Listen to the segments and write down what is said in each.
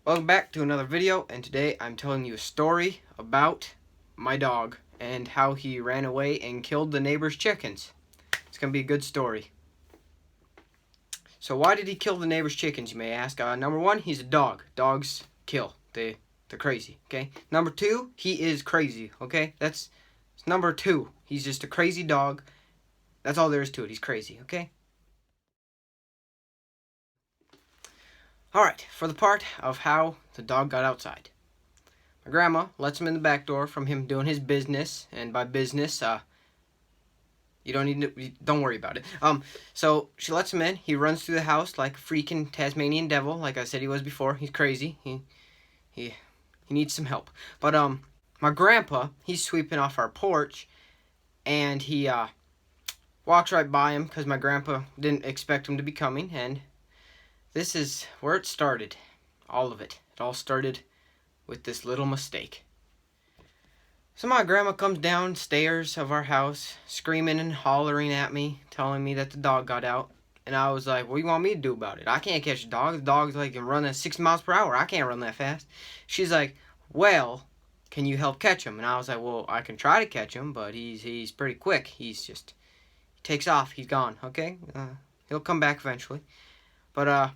Welcome back to another video, and today I'm telling you a story about my dog and how he ran away and killed the neighbor's chickens. It's going to be a good story. So why did he kill the neighbor's chickens, you may ask? Number one, he's a dog. Dogs kill. They're crazy, okay? Number two, he is crazy, okay? That's number two. He's just a crazy dog. That's all there is to it. He's crazy, okay? Alright, for the part of how the dog got outside. My grandma lets him in the back door from him doing his business, and by business, don't worry about it. So she lets him in. He runs through the house like a freaking Tasmanian devil, like I said he was before. He's crazy. He needs some help. But my grandpa, he's sweeping off our porch, and he walks right by him because my grandpa didn't expect him to be coming, and this is where it started. All of it. It all started with this little mistake. So my grandma comes downstairs of our house, screaming and hollering at me, telling me that the dog got out. And I was like, what do you want me to do about it? I can't catch a dog. The dog's like running at 60 miles per hour. I can't run that fast. She's like, well, can you help catch him? And I was like, well, I can try to catch him, but he's pretty quick. He takes off. He's gone, okay? He'll come back eventually. But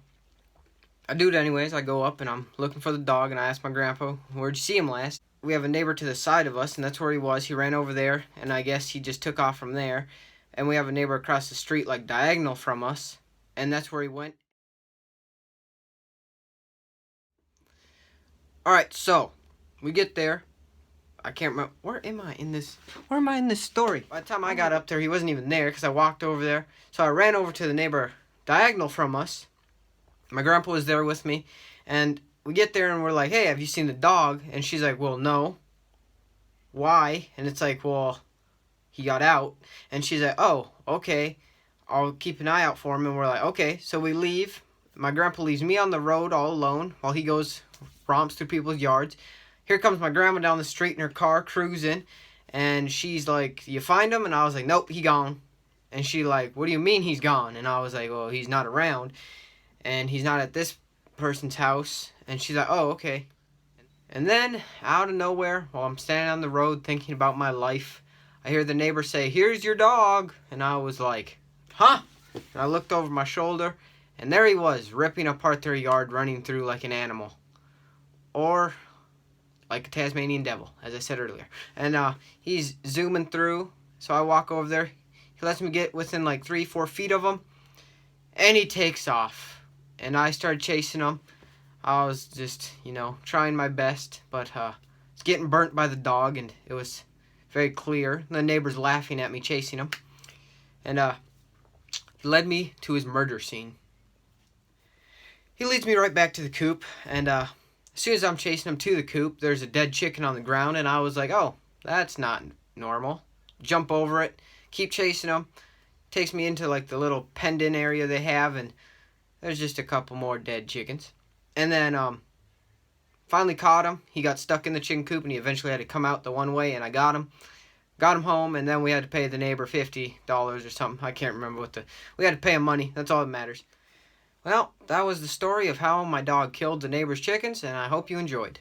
I do it anyways. I go up and I'm looking for the dog, and I ask my grandpa, where'd you see him last? We have a neighbor to the side of us, and that's where he was. He ran over there, and I guess he just took off from there. And we have a neighbor across the street, like diagonal from us, and that's where he went. Alright, so we get there. I can't remember. Where am I in this story? By the time I got up there, he wasn't even there because I walked over there. So I ran over to the neighbor diagonal from us. My grandpa was there with me, and we get there and we're like, hey, have you seen the dog? And she's like, well, no. Why? And it's like, well, he got out. And she's like, oh, okay, I'll keep an eye out for him. And we're like, okay. So we leave. My grandpa leaves me on the road all alone while he goes romps through people's yards. Here comes my grandma down the street in her car cruising, and she's like, you find him? And I was like, nope, he gone. And she like, what do you mean he's gone? And I was like, well, he's not around, and he's not at this person's house. And she's like, oh, okay. And then, out of nowhere, while I'm standing on the road thinking about my life, I hear the neighbor say, here's your dog. And I was like, huh? And I looked over my shoulder, and there he was, ripping apart their yard, running through like an animal. Or like a Tasmanian devil, as I said earlier. And he's zooming through, so I walk over there. He lets me get within like 3-4 feet of him, and he takes off. And I started chasing him. I was just, trying my best, but it's getting burnt by the dog, and it was very clear. The neighbor's laughing at me chasing him. And he led me to his murder scene. He leads me right back to the coop, and as soon as I'm chasing him to the coop, there's a dead chicken on the ground, and I was like, oh, that's not normal. Jump over it, keep chasing him. Takes me into like the little pendant area they have, and there's just a couple more dead chickens. And then finally caught him. He got stuck in the chicken coop, and he eventually had to come out the one way, and I got him. Got him home, and then we had to pay the neighbor $50 or something. I can't remember we had to pay him money. That's all that matters. Well, that was the story of how my dog killed the neighbor's chickens, and I hope you enjoyed.